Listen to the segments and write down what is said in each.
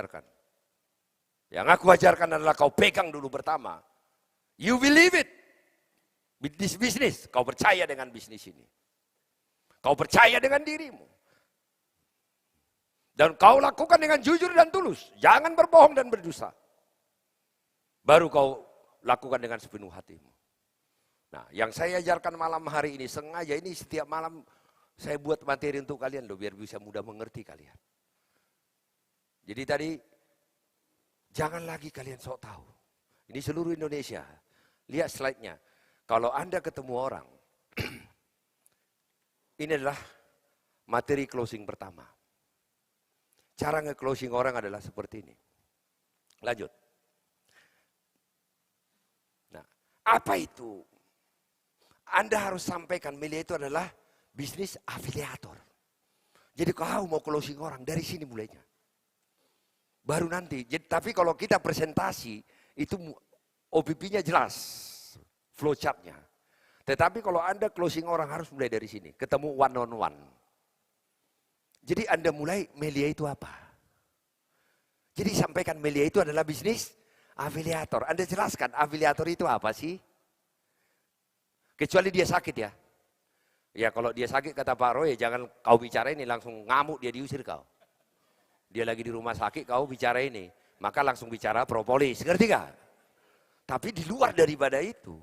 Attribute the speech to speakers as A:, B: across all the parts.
A: ajarkan. Yang aku ajarkan adalah kau pegang dulu pertama. You believe it. This business. Kau percaya dengan bisnis ini. Kau percaya dengan dirimu. Dan kau lakukan dengan jujur dan tulus. Jangan berbohong dan berdusta. Baru kau lakukan dengan sepenuh hatimu. Nah, yang saya ajarkan malam hari ini, sengaja ini setiap malam saya buat materi untuk kalian loh, biar bisa mudah mengerti kalian. Jadi tadi, jangan lagi kalian sok tahu. Ini seluruh Indonesia. Lihat slide-nya. Kalau Anda ketemu orang, ini adalah materi closing pertama. Cara nge-closing orang adalah seperti ini. Lanjut. Nah, apa itu? Anda harus sampaikan, media itu adalah bisnis afiliator. Jadi kau mau closing orang, dari sini mulainya. Baru nanti, tapi kalau kita presentasi, itu OPP-nya jelas, flowchart-nya. Tetapi kalau Anda closing orang harus mulai dari sini, ketemu one on one. Jadi Anda mulai, media itu apa? Jadi sampaikan media itu adalah bisnis afiliator. Anda jelaskan afiliator itu apa sih? Kecuali dia sakit ya. Ya kalau dia sakit kata Pak Roy, jangan kau bicara ini, langsung ngamuk dia diusir kau. Dia lagi di rumah sakit, kau bicara ini. Maka langsung bicara propolis, ngerti gak? Tapi di luar daripada itu,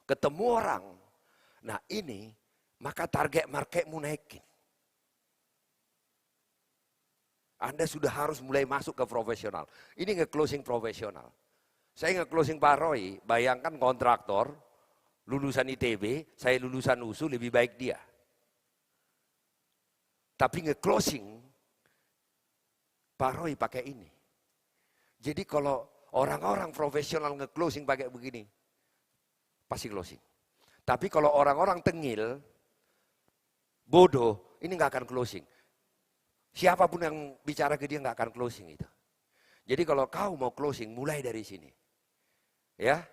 A: ketemu orang. Nah ini, maka target marketmu naikin. Anda sudah harus mulai masuk ke profesional. Ini nge-closing profesional. Saya nge-closing Pak Roy, bayangkan kontraktor, lulusan ITB, saya lulusan USU, lebih baik dia. Tapi nge-closing, Pak Roy pakai ini. Jadi kalau orang-orang profesional nge-closing pakai begini, pasti closing. Tapi kalau orang-orang tengil, bodoh, ini nggak akan closing. Siapapun yang bicara ke dia nggak akan closing itu. Jadi kalau kau mau closing, mulai dari sini. Ya,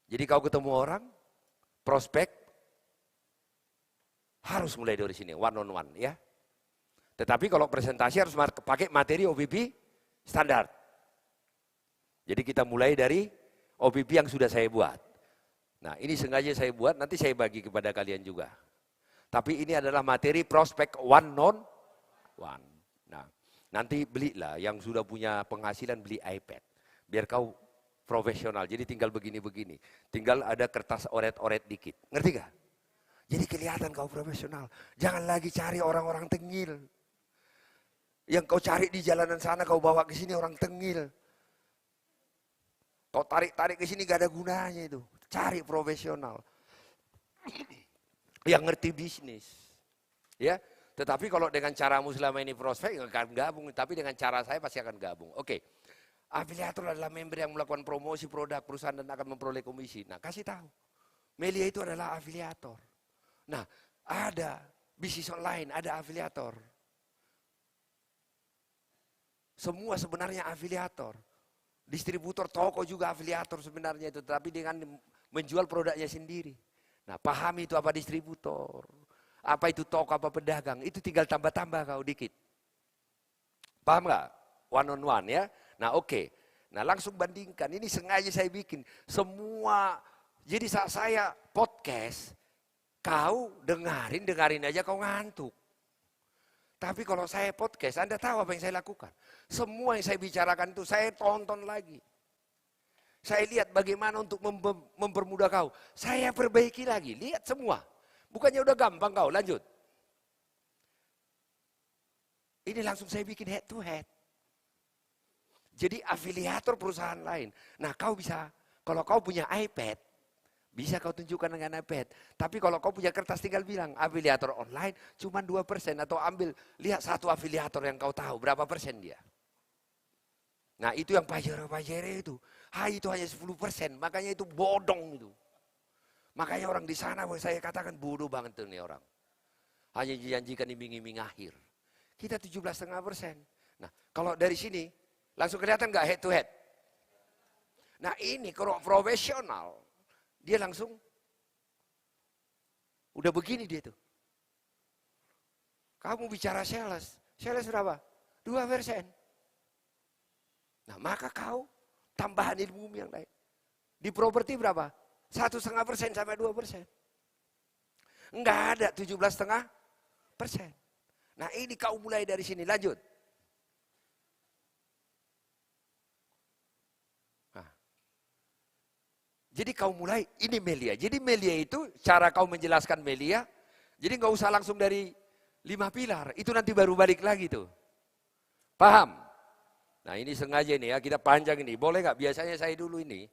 A: jadi kau ketemu orang, prospek, harus mulai dari sini, one on one ya. Tetapi kalau presentasi harus pakai materi OPP standar. Jadi kita mulai dari OPP yang sudah saya buat. Nah ini sengaja saya buat, nanti saya bagi kepada kalian juga. Tapi ini adalah materi prospek one on one. Nah nanti belilah yang sudah punya penghasilan, beli iPad. Biar kau profesional, jadi tinggal begini-begini. Tinggal ada kertas oret-oret dikit. Ngerti gak? Jadi kelihatan kau profesional. Jangan lagi cari orang-orang tengil. Yang kau cari di jalanan sana, kau bawa ke sini orang tengil. Kau tarik-tarik ke sini gak ada gunanya itu. Cari profesional. Yang ngerti bisnis. Ya, tetapi kalau dengan caramu selama ini prospek, nggak akan gabung. Tapi dengan cara saya pasti akan gabung. Oke. Afiliator adalah member yang melakukan promosi produk perusahaan dan akan memperoleh komisi. Nah, kasih tahu. Melia itu adalah afiliator. Nah, ada bisnis online, ada afiliator. Semua sebenarnya afiliator. Distributor toko juga afiliator sebenarnya itu, tapi dengan menjual produknya sendiri. Nah, pahami itu apa distributor, apa itu toko, apa pedagang, itu tinggal tambah-tambah kau dikit. Paham nggak? One on one ya. Nah oke, nah langsung bandingkan, ini sengaja saya bikin, semua, jadi saat saya podcast, kau dengarin aja kau ngantuk. Tapi kalau saya podcast, Anda tahu apa yang saya lakukan? Semua yang saya bicarakan itu saya tonton lagi. Saya lihat bagaimana untuk mempermudah kau, saya perbaiki lagi, lihat semua. Bukannya udah gampang kau, lanjut. Ini langsung saya bikin head to head. Jadi afiliator perusahaan lain. Nah kau bisa, kalau kau punya iPad, bisa kau tunjukkan dengan iPad. Tapi kalau kau punya kertas tinggal bilang, afiliator online cuma 2%. Atau ambil, lihat satu afiliator yang kau tahu, berapa persen dia. Nah itu yang pajero-pajero itu. Itu hanya 10%, makanya itu bodong itu. Makanya orang di sana, saya katakan bodoh banget tuh nih orang. Hanya dijanjikan iming-iming akhir. Kita 17,5%. Nah kalau dari sini, langsung kelihatan nggak head to head? Nah ini kalau profesional, dia langsung udah begini dia tuh. Kamu bicara sales berapa? 2%. Nah, maka kau tambahan ilmu yang lain. Di properti berapa? 1,5% sampai 2%. Enggak ada 17,5%. Nah, ini kau mulai dari sini, lanjut. Nah. Jadi kau mulai, ini Melia. Jadi Melia itu, cara kau menjelaskan Melia, jadi nggak usah langsung dari 5 pilar. Itu nanti baru balik lagi tuh. Paham? Nah, ini sengaja nih ya, kita panjang ini. Boleh nggak? Biasanya saya dulu ini.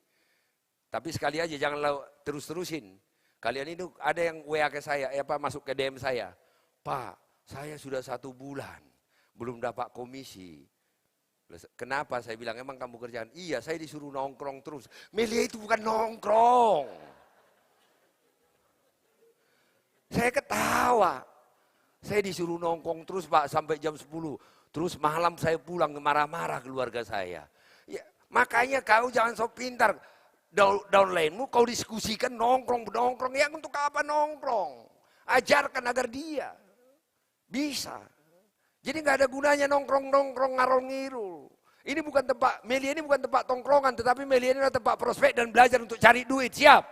A: Tapi sekali aja, jangan terus-terusin. Kalian itu ada yang WA ke saya, masuk ke DM saya. Pak, saya sudah 1 bulan, belum dapat komisi. Kenapa? Saya bilang, emang kamu kerjaan? Iya, saya disuruh nongkrong terus. Melia itu bukan nongkrong. Saya ketawa. Saya disuruh nongkrong terus Pak, sampai jam 10. Terus malam saya pulang marah-marah keluarga saya. Ya, makanya kau jangan sok pintar. Downline-mu kau diskusikan nongkrong. Ya untuk apa nongkrong? Ajarkan agar dia bisa. Jadi nggak ada gunanya nongkrong ngarong ngirul. Ini bukan tempat, Melia ini bukan tempat tongkrongan, tetapi Melia ini adalah tempat prospek dan belajar untuk cari duit. Siap?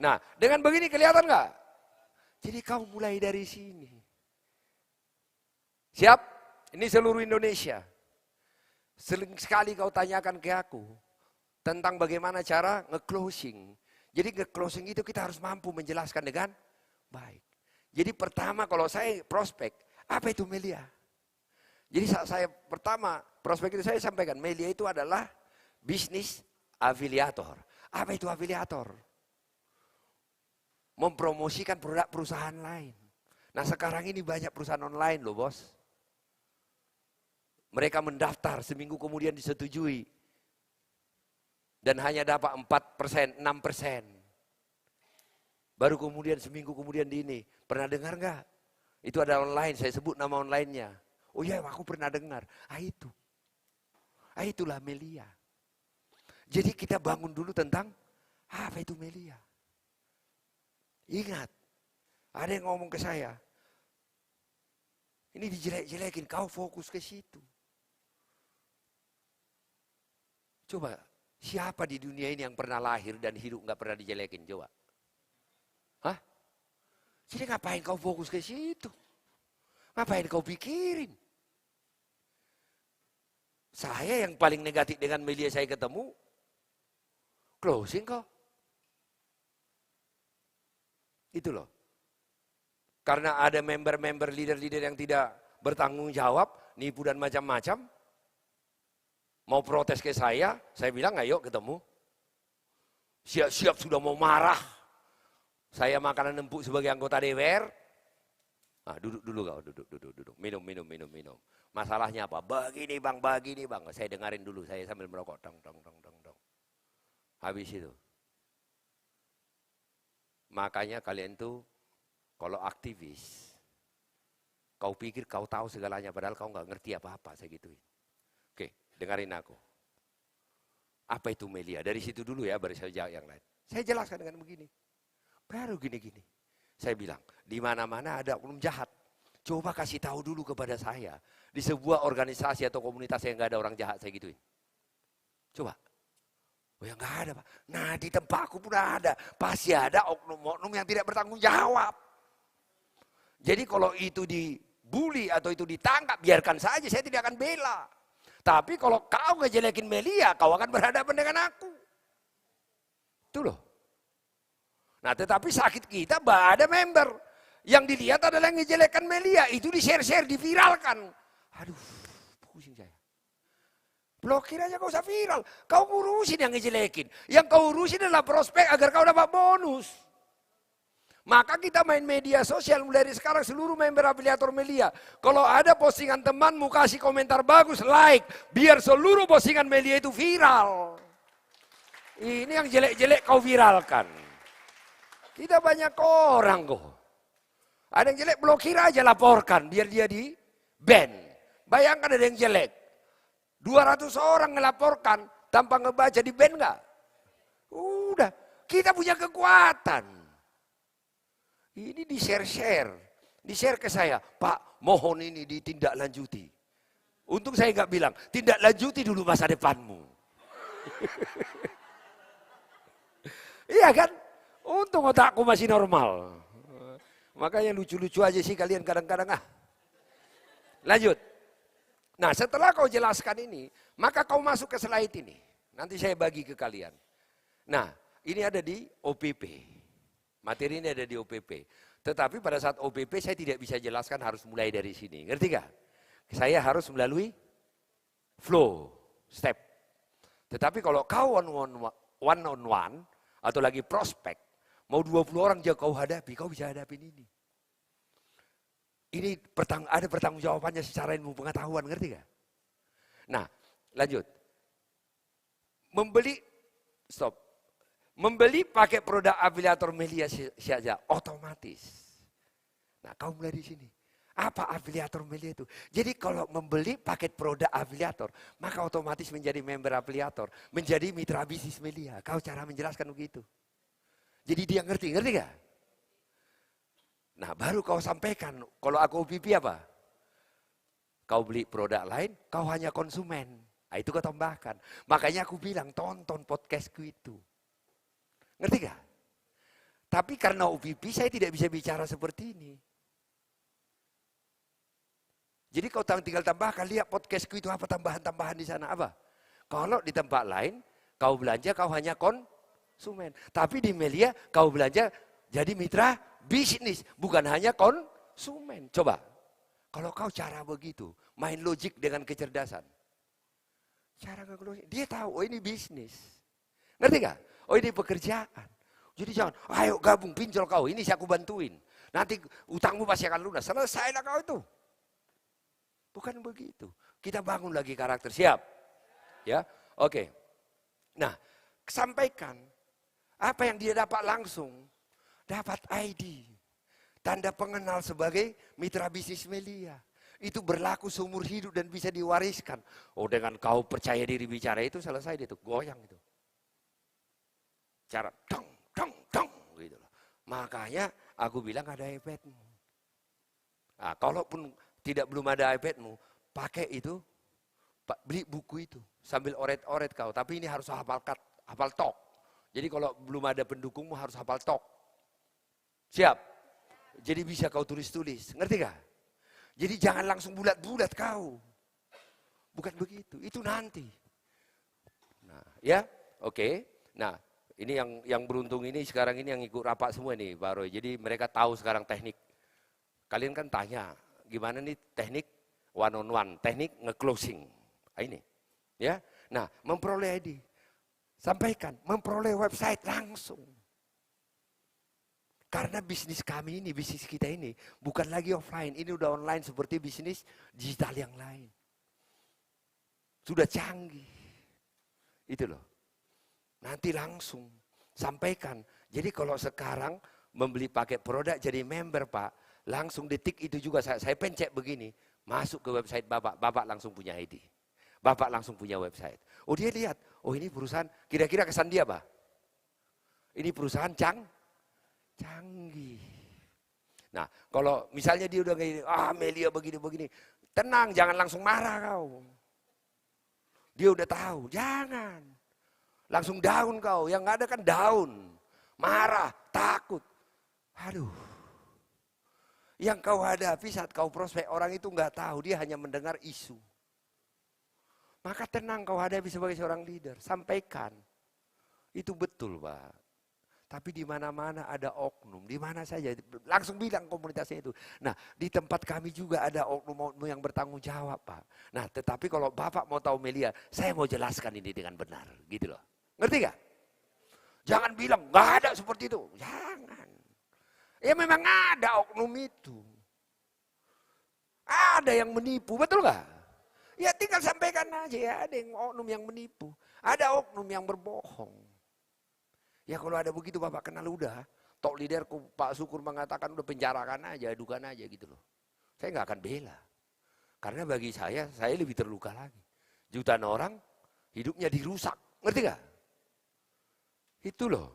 A: Nah, dengan begini kelihatan nggak? Jadi kau mulai dari sini. Siap? Ini seluruh Indonesia. Sering sekali kau tanyakan ke aku tentang bagaimana cara nge-closing. Jadi nge-closing itu kita harus mampu menjelaskan dengan baik. Jadi pertama kalau saya prospek, apa itu Melia? Jadi saat saya pertama prospek itu saya sampaikan, Melia itu adalah bisnis afiliator. Apa itu afiliator? Mempromosikan produk perusahaan lain. Nah sekarang ini banyak perusahaan online loh bos. Mereka mendaftar, seminggu kemudian disetujui. Dan hanya dapat 4%, 6%. Baru kemudian seminggu kemudian di ini. Pernah dengar nggak? Itu ada online, saya sebut nama online-nya. Oh iya, aku pernah dengar. Itu. Itulah Melia. Jadi kita bangun dulu tentang apa itu Melia. Ingat, ada yang ngomong ke saya. Ini dijelek-jelekin, kau fokus ke situ. Coba, siapa di dunia ini yang pernah lahir dan hidup nggak pernah dijelekin? Coba. Hah? Jadi ngapain kau fokus ke situ? Ngapain kau pikirin? Saya yang paling negatif dengan Melia saya ketemu, closing kok. Itu loh. Karena ada member-member leader-leader yang tidak bertanggung jawab, nipu dan macam-macam. Mau protes ke saya bilang ayo ketemu. Siap-siap sudah mau marah. Saya makanan empuk sebagai anggota DPR. Nah, duduk dulu kau, duduk. Minum. Masalahnya apa? Begini bang. Saya dengarin dulu, saya sambil merokok. Dong. Habis itu. Makanya kalian tuh kalau aktivis, kau pikir kau tahu segalanya, padahal kau nggak ngerti apa-apa, saya gituin. Oke, dengarin aku. Apa itu Melia? Dari situ dulu ya, baru saya jawab yang lain. Saya jelaskan dengan begini. Baru gini. Saya bilang, di mana-mana ada oknum jahat. Coba kasih tahu dulu kepada saya. Di sebuah organisasi atau komunitas yang nggak ada orang jahat, saya gituin. Coba. Oh ya nggak ada Pak. Nah di tempatku pun ada. Pasti ada oknum-oknum yang tidak bertanggung jawab. Jadi kalau itu dibully atau itu ditangkap, biarkan saja, saya tidak akan bela. Tapi kalau kau ngejelekin Melia, kau akan berhadapan dengan aku. Itu loh. Nah tetapi sakit kita ada member. Yang dilihat adalah yang ngejelekan Melia. Itu di-share, diviralkan. Aduh, pusing saya. Blokir aja, kau usah viral. Kau ngurusin yang ngejelekin. Yang kau urusin adalah prospek agar kau dapat bonus. Maka kita main media sosial mulai dari sekarang, seluruh member afiliator Melia. Kalau ada postingan temanmu, kasih komentar bagus, like. Biar seluruh postingan Melia itu viral. Ini yang jelek-jelek kau viralkan. Kita banyak orang kok. Ada yang jelek blokir aja, laporkan. Biar dia di ban. Bayangkan ada yang jelek. 200 orang ngelaporkan tanpa ngebaca, di ban nggak? Udah, kita punya kekuatan. Ini di share ke saya, Pak mohon ini ditindaklanjuti. Untung saya nggak bilang, tindak lanjuti dulu masa depanmu. Iya kan? Untung otakku masih normal. Makanya lucu-lucu aja sih kalian kadang-kadang ah. Lanjut. Nah setelah kau jelaskan ini, maka kau masuk ke slide ini. Nanti saya bagi ke kalian. Nah ini ada di OPP. Materi ini ada di OPP. Tetapi pada saat OPP saya tidak bisa jelaskan harus mulai dari sini. Ngerti gak? Saya harus melalui flow, step. Tetapi kalau kau one on one atau lagi prospek, mau 20 orang aja kau hadapi, kau bisa hadapin ini. Ini ada pertanggungjawabannya secara ilmu pengetahuan, ngerti gak? Nah, lanjut. Membeli pakai produk afiliator media saja otomatis. Nah, kau mulai di sini. Apa afiliator media itu? Jadi kalau membeli paket produk afiliator, maka otomatis menjadi member afiliator, menjadi mitra bisnis media. Kau cara menjelaskan begitu. Jadi dia ngerti gak? Nah baru kau sampaikan, kalau aku OPP apa? Kau beli produk lain, kau hanya konsumen. Nah itu kau tambahkan. Makanya aku bilang tonton podcastku itu. Ngerti gak? Tapi karena OPP saya tidak bisa bicara seperti ini. Jadi kau tinggal tambahkan, lihat podcastku itu apa tambahan-tambahan di sana. Apa? Kalau di tempat lain, kau belanja kau hanya konsumen. Tapi di media kau belanja jadi mitra bisnis, bukan hanya konsumen. Coba, kalau kau cara begitu, main logik dengan kecerdasan. Cara logik, dia tahu, oh ini bisnis. Ngerti gak? Oh ini pekerjaan. Jadi jangan, ayo gabung pinjol kau, ini saya aku bantuin. Nanti utangmu pasti akan lunas, selesailah kau itu. Bukan begitu. Kita bangun lagi karakter, siap? Ya, oke. Nah, sampaikan apa yang dia dapat langsung. Dapat ID, tanda pengenal sebagai mitra bisnis media. Itu berlaku seumur hidup dan bisa diwariskan. Oh dengan kau percaya diri bicara itu selesai dia tuh, goyang itu. Cara dong, dong, dong gitu loh. Makanya aku bilang ada iPadmu. Nah, kalaupun belum ada iPadmu, pakai itu, beli buku itu. Sambil oret-oret kau, tapi ini harus hafal tok. Jadi kalau belum ada pendukungmu harus hafal tok. Siap? Jadi bisa kau tulis-tulis, ngerti gak? Jadi jangan langsung bulat-bulat kau. Bukan begitu, itu nanti. Nah, ya, oke. Nah, ini yang beruntung ini sekarang ini yang ikut rapat semua nih, Pak Roy. Jadi mereka tahu sekarang teknik. Kalian kan tanya, gimana nih teknik one on one, teknik nge-closing. Nah, ini. Ya. Nah, memperoleh ID. Sampaikan, memperoleh website langsung. Karena bisnis kami ini, bisnis kita ini bukan lagi offline, ini udah online seperti bisnis digital yang lain. Sudah canggih. Itu loh. Nanti langsung sampaikan. Jadi kalau sekarang membeli paket produk jadi member Pak, langsung detik itu juga saya pencet begini, masuk ke website Bapak langsung punya ID. Bapak langsung punya website. Oh dia lihat, oh ini perusahaan, kira-kira kesan dia Pak? Ini perusahaan canggih. Nah, kalau misalnya dia udah kayak Melia begini-begini, tenang, jangan langsung marah kau. Dia udah tahu, jangan. Langsung down kau, yang ada kan down. Marah, takut. Aduh. Yang kau hadapi saat kau prospek orang itu nggak tahu, dia hanya mendengar isu. Maka tenang kau hadapi sebagai seorang leader, sampaikan. Itu betul Pak. Tapi di mana-mana ada oknum, di mana saja langsung bilang komunitasnya itu. Nah, di tempat kami juga ada oknum-oknum yang bertanggung jawab, Pak. Nah, tetapi kalau Bapak mau tahu Melia, saya mau jelaskan ini dengan benar, gitu loh. Ngerti gak? Jangan bilang nggak ada seperti itu, jangan. Ya memang ada oknum itu. Ada yang menipu, betul gak? Ya tinggal sampaikan aja ya, ada yang oknum yang menipu, ada oknum yang berbohong. Ya kalau ada begitu Bapak kenal udah, tok leaderku Pak Syukur mengatakan udah penjarakan aja, adukan aja gitu loh. Saya nggak akan bela. Karena bagi saya lebih terluka lagi. Jutaan orang hidupnya dirusak, ngerti gak? Itu loh.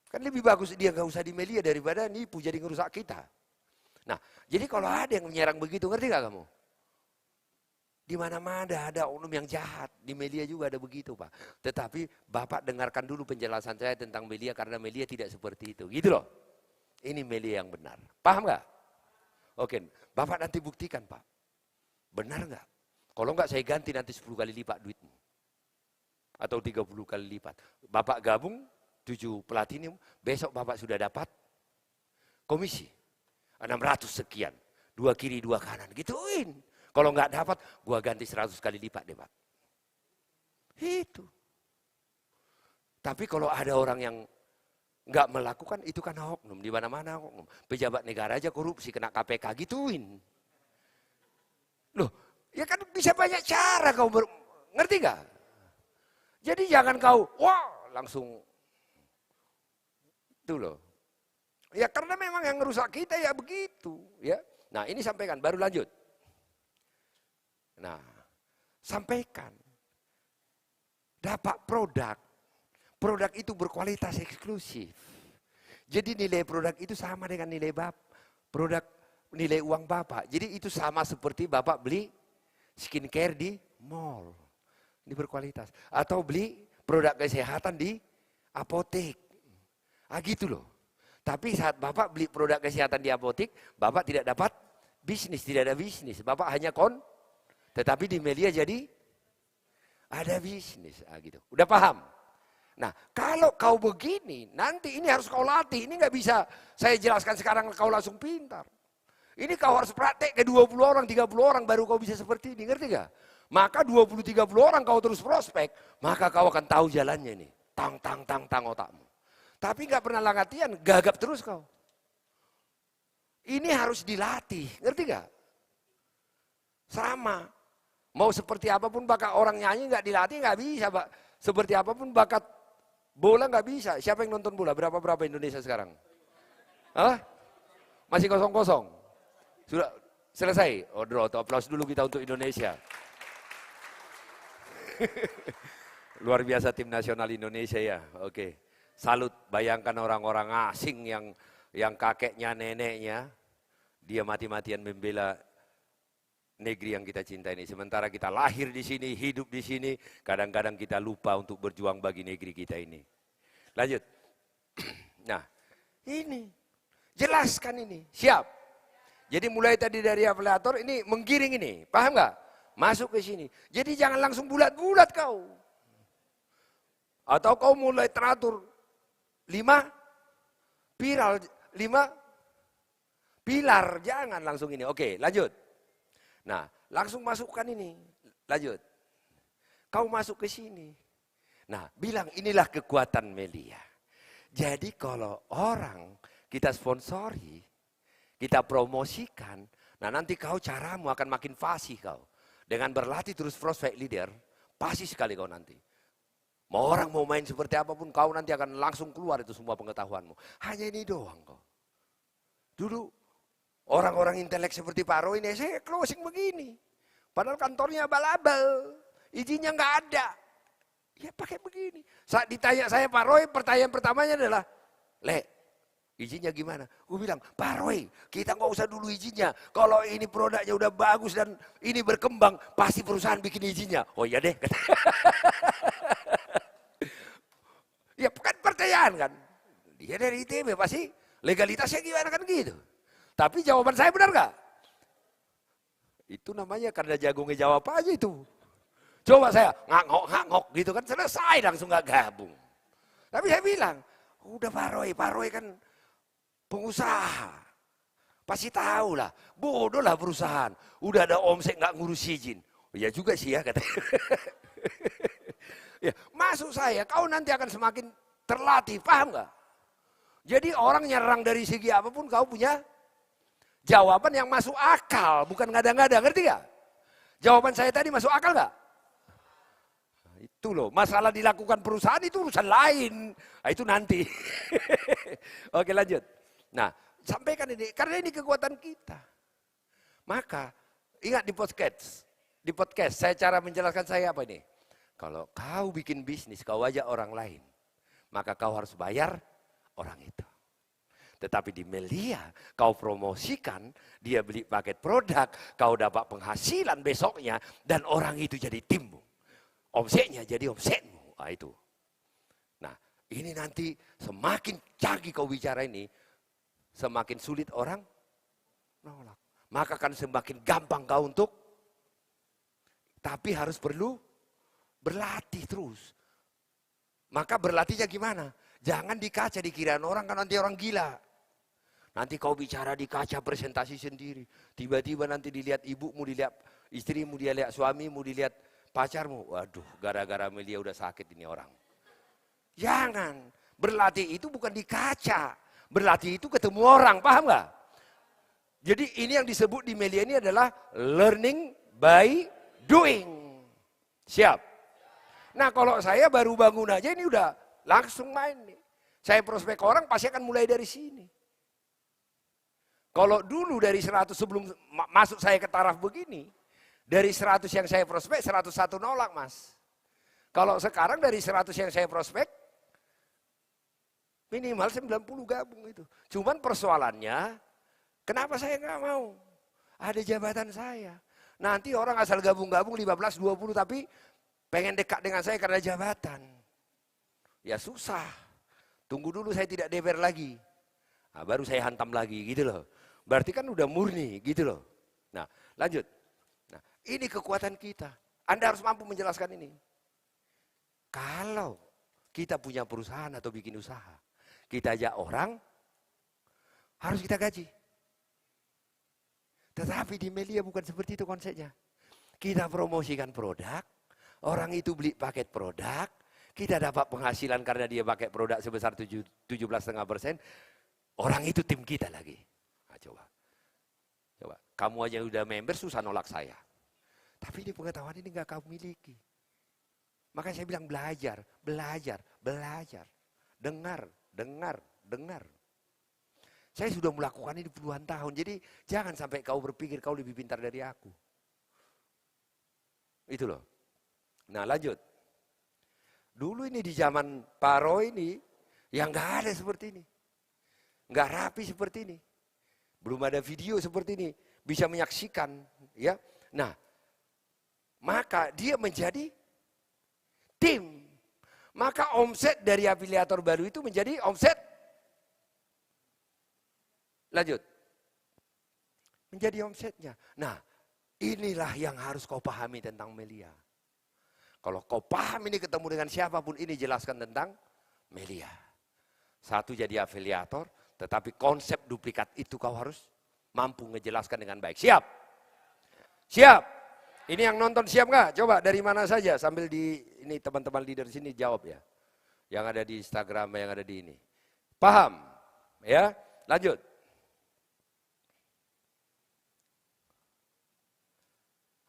A: Kan lebih bagus dia nggak usah di media daripada nipu jadi ngerusak kita. Nah, jadi kalau ada yang menyerang begitu, ngerti gak kamu? Di mana-mana ada oknum yang jahat. Di Melia juga ada begitu, Pak. Tetapi Bapak dengarkan dulu penjelasan saya tentang Melia karena Melia tidak seperti itu. Gitu loh. Ini Melia yang benar. Paham nggak? Oke, Bapak nanti buktikan, Pak. Benar nggak? Kalau nggak saya ganti nanti 10 kali lipat duitmu. Atau 30 kali lipat. Bapak gabung 7 platinum, besok Bapak sudah dapat komisi. 600 sekian. 2 kiri, 2 kanan. Gituin. Kalau nggak dapat, gua ganti 100 kali lipat deh, Pak. Itu. Tapi kalau ada orang yang nggak melakukan, itu kan oknum. Di mana-mana oknum. Pejabat negara aja korupsi, kena KPK, gituin. Loh, ya kan bisa banyak cara kau ngerti nggak? Jadi jangan kau, wah langsung. Itu loh. Ya karena memang yang merusak kita ya begitu. Ya. Nah ini sampaikan, baru lanjut. Nah, sampaikan. Dapat produk. Produk itu berkualitas eksklusif. Jadi nilai produk itu sama dengan nilai produk nilai uang Bapak. Jadi itu sama seperti Bapak beli skincare di mall. Ini berkualitas. Atau beli produk kesehatan di apotek. Ah gitu loh. Tapi saat Bapak beli produk kesehatan di apotek, Bapak tidak dapat bisnis, tidak ada bisnis. Bapak hanya tetapi di Melia jadi ada bisnis. Ah gitu. Udah paham? Nah, kalau kau begini, nanti ini harus kau latih. Ini nggak bisa saya jelaskan sekarang kau langsung pintar. Ini kau harus praktek ke 20 orang, 30 orang baru kau bisa seperti ini. Ngerti gak? Maka 20-30 orang kau terus prospek, maka kau akan tahu jalannya ini. Tang otakmu. Tapi nggak pernah latihan, gagap terus kau. Ini harus dilatih, ngerti gak? Sama. Mau seperti apapun bakat orang nyanyi nggak dilatih nggak bisa, Pak. Seperti apapun bakat bola nggak bisa. Siapa yang nonton bola? Berapa Indonesia sekarang? Hah? Masih kosong-kosong. Sudah selesai. Oh, draw. Aplaus dulu kita untuk Indonesia. Luar biasa tim nasional Indonesia ya. Oke. Salut. Bayangkan orang-orang asing yang kakeknya, neneknya, dia mati-matian membela negeri yang kita cinta ini. Sementara kita lahir di sini, hidup di sini, kadang-kadang kita lupa untuk berjuang bagi negeri kita ini. Lanjut. Nah, ini jelaskan ini. Siap. Jadi mulai tadi dari afiliator ini menggiring ini, paham nggak? Masuk ke sini. Jadi jangan langsung bulat-bulat kau. Atau kau mulai teratur 5 viral, 5 pilar, jangan langsung ini. Oke, lanjut. Nah, langsung masukkan ini. Lanjut. Kau masuk ke sini. Nah, bilang inilah kekuatan Melia. Jadi kalau orang kita sponsori, kita promosikan, nah nanti kau caramu akan makin fasih kau. Dengan berlatih terus prospek leader, pasti sekali kau nanti. Mau orang mau main seperti apapun, kau nanti akan langsung keluar itu semua pengetahuanmu. Hanya ini doang kau. Dulu orang-orang intelek seperti Pak Roy ini, saya closing begini. Padahal kantornya abal-abal, izinnya nggak ada. Ya pakai begini. Saat ditanya saya Pak Roy, pertanyaan pertamanya adalah, izinnya gimana? Gue bilang, Pak Roy, kita nggak usah dulu izinnya. Kalau ini produknya udah bagus dan ini berkembang, pasti perusahaan bikin izinnya. Oh iya deh. Ya bukan pertanyaan kan. Dia dari ITB pasti legalitasnya gimana kan gitu. Tapi jawaban saya benar gak? Itu namanya karena jagungnya jawab aja itu. Coba saya ngangok gitu kan selesai langsung gak gabung. Tapi saya bilang, udah Pak Roy kan pengusaha. Pasti tahu lah, bodoh lah perusahaan. Udah ada omset gak ngurus izin. Oh, ya juga sih ya katanya. Ya, masuk saya, kau nanti akan semakin terlatih, paham gak? Jadi orang nyerang dari segi apapun kau punya jawaban yang masuk akal, bukan ngada-ngada, ngerti gak? Jawaban saya tadi masuk akal gak? Nah, itu loh, masalah dilakukan perusahaan itu urusan lain. Nah, itu nanti. Oke lanjut. Nah, sampaikan ini, karena ini kekuatan kita. Maka, ingat di podcast saya cara menjelaskan saya apa ini? Kalau kau bikin bisnis, kau ajak orang lain, maka kau harus bayar orang itu. Tetapi di Melia, kau promosikan, dia beli paket produk, kau dapat penghasilan besoknya, dan orang itu jadi timmu. Omsetnya jadi omsetmu. Nah, itu. Nah, ini nanti semakin canggih kau bicara ini, semakin sulit orang nolak. Maka akan semakin gampang kau untuk, tapi harus perlu berlatih terus. Maka berlatihnya gimana? Jangan di kaca dikirain orang, kan nanti orang gila. Nanti kau bicara di kaca presentasi sendiri. Tiba-tiba nanti dilihat ibumu, dilihat istrimu, dilihat suamimu, dilihat pacarmu. Waduh, gara-gara Melia udah sakit ini orang. Jangan. Berlatih itu bukan di kaca. Berlatih itu ketemu orang, paham gak? Jadi ini yang disebut di Melia ini adalah learning by doing. Siap? Nah kalau saya baru bangun aja ini udah langsung main nih. Saya prospek orang pasti akan mulai dari sini. Kalau dulu dari 100 sebelum masuk saya ke taraf begini, dari 100 yang saya prospek, 101 nolak mas. Kalau sekarang dari 100 yang saya prospek, minimal 90 gabung itu. Cuman persoalannya, kenapa saya nggak mau? Ada jabatan saya. Nanti orang asal gabung-gabung 15, 20 tapi pengen dekat dengan saya karena jabatan. Ya susah. Tunggu dulu saya tidak DPR lagi. Nah, baru saya hantam lagi gitu loh. Berarti kan udah murni gitu loh. Nah lanjut. Nah, ini kekuatan kita. Anda harus mampu menjelaskan ini. Kalau kita punya perusahaan atau bikin usaha, kita ajak orang, harus kita gaji. Tetapi di Melia bukan seperti itu konsepnya. Kita promosikan produk, orang itu beli paket produk, kita dapat penghasilan karena dia pakai produk sebesar 17,5%, orang itu tim kita lagi. Nah, coba. Kamu aja udah member susah nolak saya. Tapi ini pengetahuan ini nggak kamu miliki. Makanya saya bilang belajar. Dengar. Saya sudah melakukan ini puluhan tahun. Jadi jangan sampai kau berpikir kau lebih pintar dari aku. Itu loh. Nah lanjut. Dulu ini di zaman Pak Roy ini, yang nggak ada seperti ini. Nggak rapi seperti ini. Belum ada video seperti ini, bisa menyaksikan, ya. Nah, maka dia menjadi tim. Maka omset dari afiliator baru itu menjadi omset. Lanjut. Menjadi omsetnya. Nah, inilah yang harus kau pahami tentang Melia. Kalau kau paham ini ketemu dengan siapapun ini jelaskan tentang Melia. Satu jadi afiliator. Tetapi konsep duplikat itu kau harus mampu ngejelaskan dengan baik. Siap? Siap? Ini yang nonton siap nggak? Coba dari mana saja sambil di ini teman-teman leader sini jawab ya. Yang ada di Instagram, yang ada di ini. Paham? Ya? Lanjut.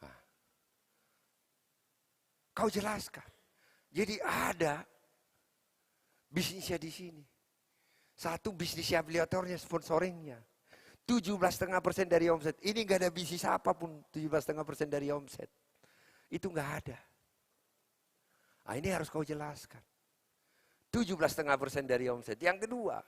A: Nah. Kau jelaskan. Jadi ada bisnisnya di sini. Satu bisnis afiliatornya, sponsoringnya. 17,5% dari omset. Ini nggak ada bisnis apapun 17,5% dari omset. Itu nggak ada. Nah, ini harus kau jelaskan. 17,5% dari omset. Yang kedua,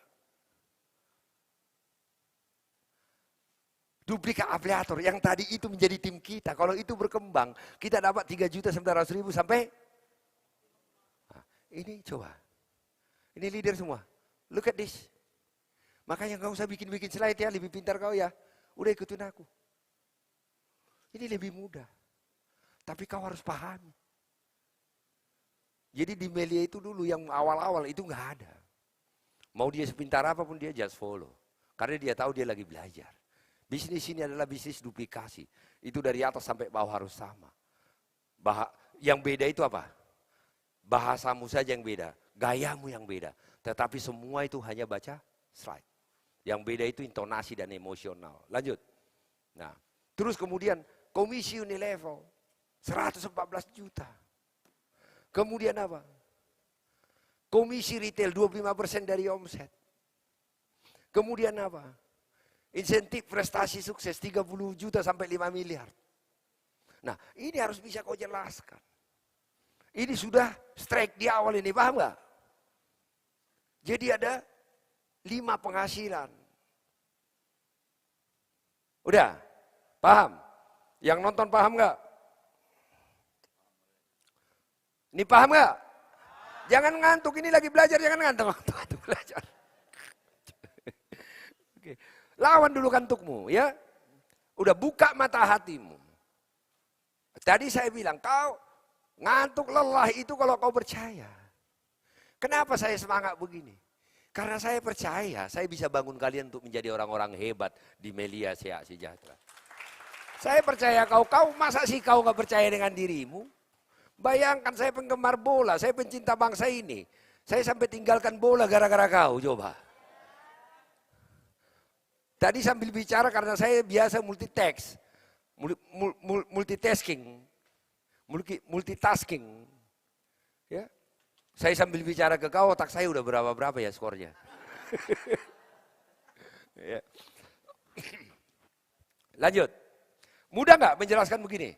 A: duplikat afiliator yang tadi itu menjadi tim kita. Kalau itu berkembang, kita dapat 3.900.000 sampai. Nah, ini coba. Ini leader semua. Look at this. Makanya gak usah bikin-bikin slide ya, lebih pintar kau ya. Udah ikutin aku. Ini lebih mudah. Tapi kau harus pahami. Jadi di Melia itu dulu yang awal-awal itu gak ada. Mau dia sepintar apapun dia just follow. Karena dia tahu dia lagi belajar. Bisnis ini adalah bisnis duplikasi. Itu dari atas sampai bawah harus sama. Yang beda itu apa? Bahasamu saja yang beda. Gayamu yang beda. Tetapi semua itu hanya baca slide. Yang beda itu intonasi dan emosional. Lanjut. Nah, terus kemudian komisi Unilevel 114 juta. Kemudian apa? Komisi retail 25% dari omset. Kemudian apa? Insentif prestasi sukses 30 juta sampai 5 miliar. Nah, ini harus bisa kau jelaskan. Ini sudah strike di awal ini, paham gak? Jadi ada 5 penghasilan. Udah? Paham? Yang nonton paham nggak? Ini paham nggak? Jangan ngantuk, ini lagi belajar, jangan ngantuk. Belajar. Oke. Lawan dulu kantukmu, ya. Udah buka mata hatimu. Tadi saya bilang, kau ngantuk lelah itu kalau kau percaya. Kenapa saya semangat begini? Karena saya percaya, saya bisa bangun kalian untuk menjadi orang-orang hebat di Melia Sehat Sejahtera. Saya percaya kau masa sih kau gak percaya dengan dirimu? Bayangkan saya penggemar bola, saya pencinta bangsa ini. Saya sampai tinggalkan bola gara-gara kau, coba. Tadi sambil bicara karena saya biasa multitasking. Ya. Saya sambil bicara ke kau, otak saya udah berapa ya skornya. Ya. Lanjut. Mudah nggak menjelaskan begini?